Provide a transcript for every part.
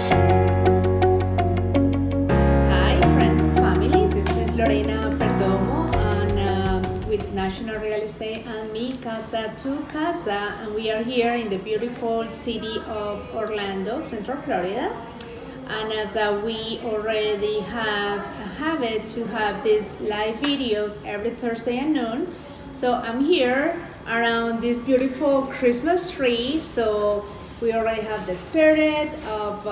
Hi friends and family, this is LorePerdomo and with National Real Estate and Mi Casa Tu Casa, and we are here in the beautiful city of Orlando, Central Florida. And as we already have a habit to have these live videos every Thursday at noon, so I'm here around this beautiful Christmas tree. So we already have the spirit of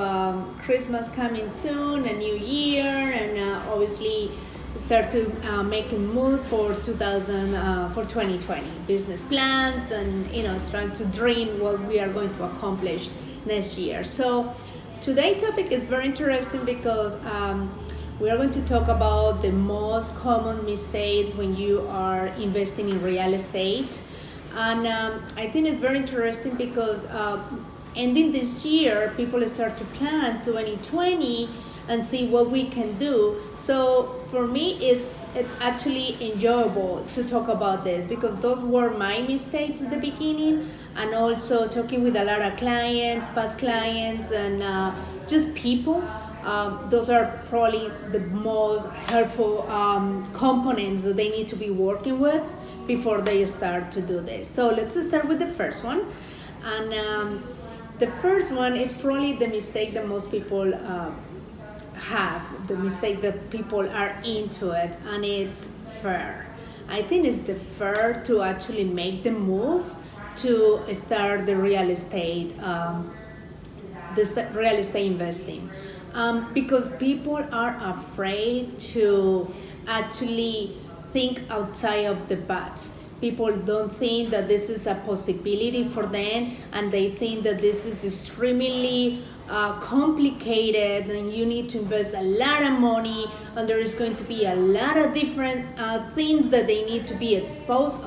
Christmas coming soon, a new year, and obviously start to make a move for 2020 business plans, and trying to dream what we are going to accomplish next year. So today's topic is very interesting because we are going to talk about the most common mistakes when you are investing in real estate. And I think it's very interesting because ending this year, people start to plan 2020 and see what we can do. So for me, it's actually enjoyable to talk about this because those were my mistakes at the beginning, and also talking with a lot of clients, past clients, and just people. Those are probably the most helpful components that they need to be working with before they start to do this. So let's start with the first one. And the first one, it's probably the mistake that most people have, the mistake that people are into it, and it's fear. I think it's the fear to actually make the move to start the real estate investing, because people are afraid to actually think outside of the box. People don't think that this is a possibility for them, and they think that this is extremely complicated, and you need to invest a lot of money, and there is going to be a lot of different things that they need to be exposed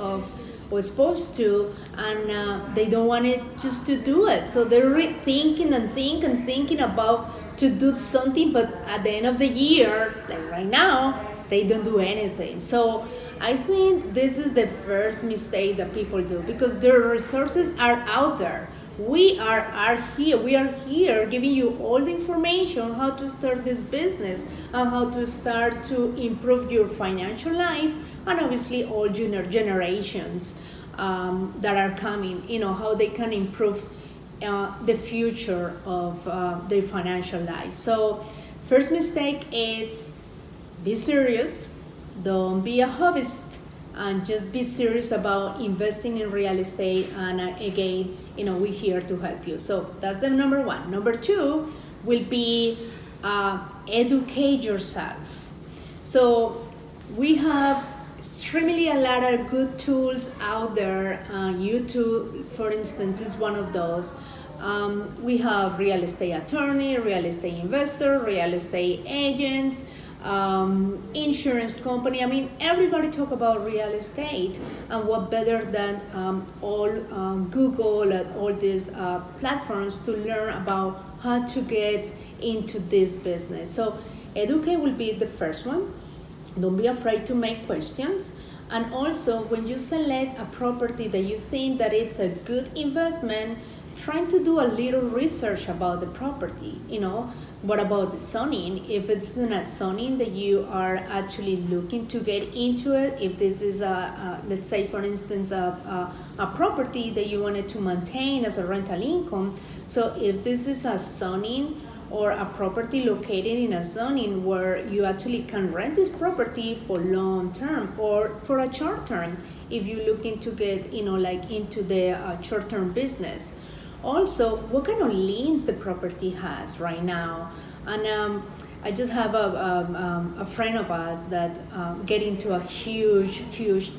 to, and they don't want it just to do it. So they're thinking about to do something, but at the end of the year, like right now, they don't do anything. So I think this is the first mistake that people do, because their resources are out there. We are here giving you all the information how to start this business and how to start to improve your financial life, and obviously all junior generations that are coming, how they can improve the future of their financial life. So first mistake is be serious. Don't be a hobbyist, and just be serious about investing in real estate. And again, we're here to help you. So that's the number one. Number two will be educate yourself. So we have extremely a lot of good tools out there. YouTube, for instance, is one of those. We have real estate attorney, real estate investor, real estate agents, insurance company. I mean, everybody talk about real estate, and what better than all Google and all these platforms to learn about how to get into this business. So educate will be the first one. Don't be afraid to make questions. And also, when you select a property that you think that it's a good investment, trying to do a little research about the property. What about the zoning? If it's not a zoning that you are actually looking to get into it, if this is let's say for instance a property that you wanted to maintain as a rental income, so if this is a zoning or a property located in a zoning where you actually can rent this property for long term or for a short term, if you're looking to get like into the short term business. Also, what kind of liens the property has right now. And I just have a friend of us that get into a huge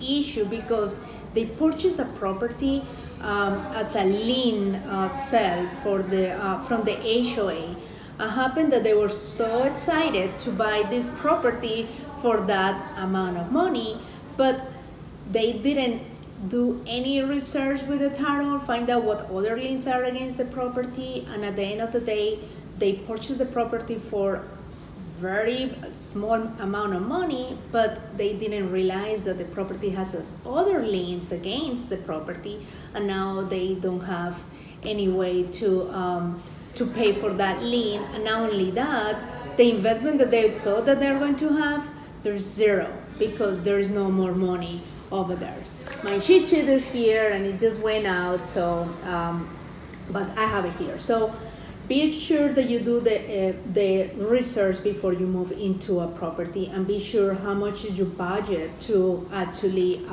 issue because they purchased a property as a lien sale for from the HOA. It happened that they were so excited to buy this property for that amount of money, but they didn't do any research with the title, find out what other liens are against the property, and at the end of the day, they purchased the property for very small amount of money, but they didn't realize that the property has other liens against the property, and now they don't have any way to to pay for that lien. And not only that, the investment that they thought that they're going to have, there's zero because there's no more money over there. My cheat sheet is here and it just went out, so but I have it here. So be sure that you do the research before you move into a property, and be sure how much is your budget to actually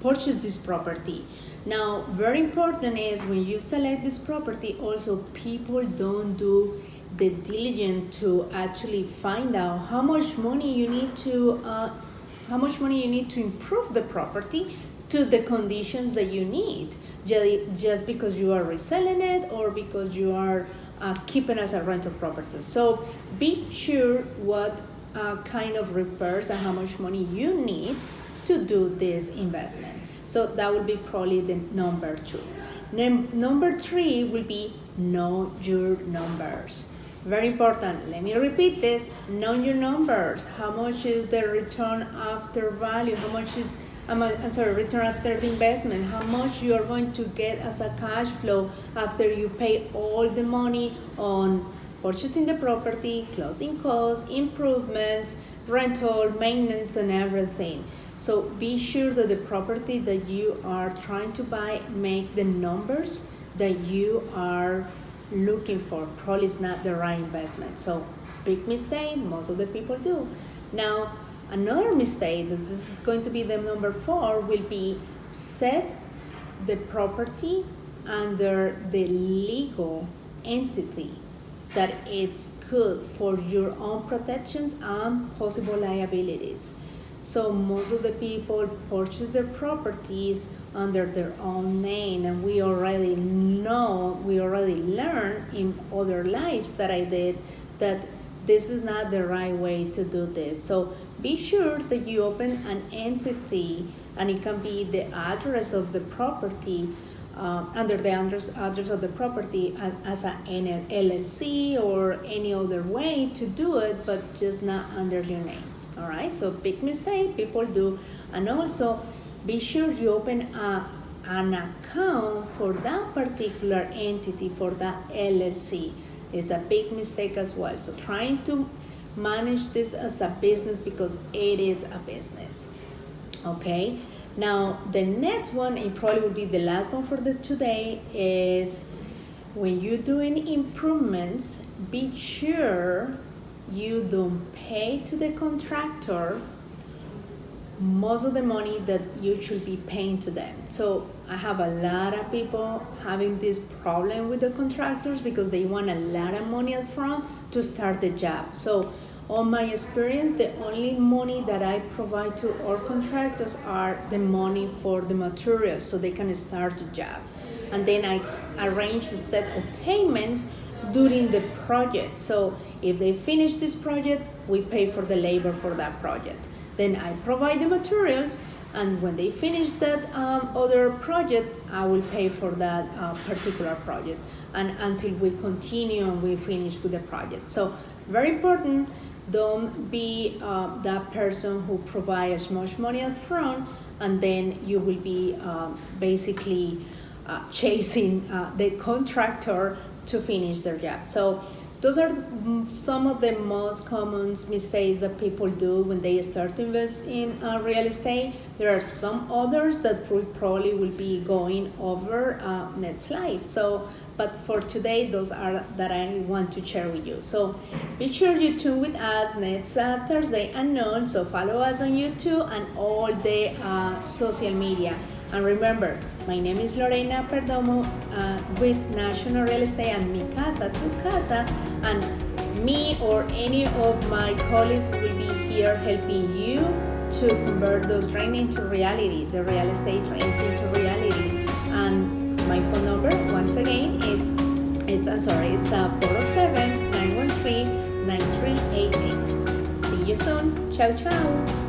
purchase this property. Now, very important is when you select this property, also people don't do the diligence to actually find out how much money you need to improve the property to the conditions that you need, just because you are reselling it or because you are keeping as a rental property. So be sure what kind of repairs and how much money you need to do this investment. So that will be probably the number 2. Number 3 will be know your numbers. Very important. Let me repeat this. Know your numbers. How much is the return after value? How much is return after the investment? How much you are going to get as a cash flow after you pay all the money on purchasing the property, closing costs, improvements, rental, maintenance, and everything. So be sure that the property that you are trying to buy make the numbers that you are looking for. Probably is not the right investment. So big mistake most of the people do. Now, another mistake, that this is going to be the number 4, will be set the property under the legal entity that it's good for your own protections and possible liabilities. So most of the people purchase their properties under their own name, and we already learned in other lives that I did that this is not the right way to do this. So be sure that you open an entity, and it can be the address of the property, under the address of the property as an LLC or any other way to do it, but just not under your name. All right, so big mistake people do. And also be sure you open an account for that particular entity, for that LLC. Is a big mistake as well. So trying to manage this as a business, because it is a business. Okay, now the next one, it probably will be the last one for today, is when you're doing improvements, be sure you don't pay to the contractor most of the money that you should be paying to them. So I have a lot of people having this problem with the contractors because they want a lot of money up front to start the job. So on my experience, the only money that I provide to our contractors are the money for the materials so they can start the job. And then I arrange a set of payments during the project. So if they finish this project, we pay for the labor for that project. Then I provide the materials, and when they finish that other project, I will pay for that particular project, and until we continue and we finish with the project. So very important, don't be that person who provides as much money up front, and then you will be basically chasing the contractor to finish their job. So those are some of the most common mistakes that people do when they start to invest in real estate. There are some others that we probably will be going over next live. So, but for today, those are that I want to share with you. So be sure you tune with us next Thursday at noon. So follow us on YouTube and all the social media. And remember, my name is LorePerdomo with National Real Estate and Mi Casa Tu Casa, and me or any of my colleagues will be here helping you to convert those dreams into reality, the real estate dreams into reality. And my phone number, once again, it's 407-913-9388. See you soon. Ciao, ciao.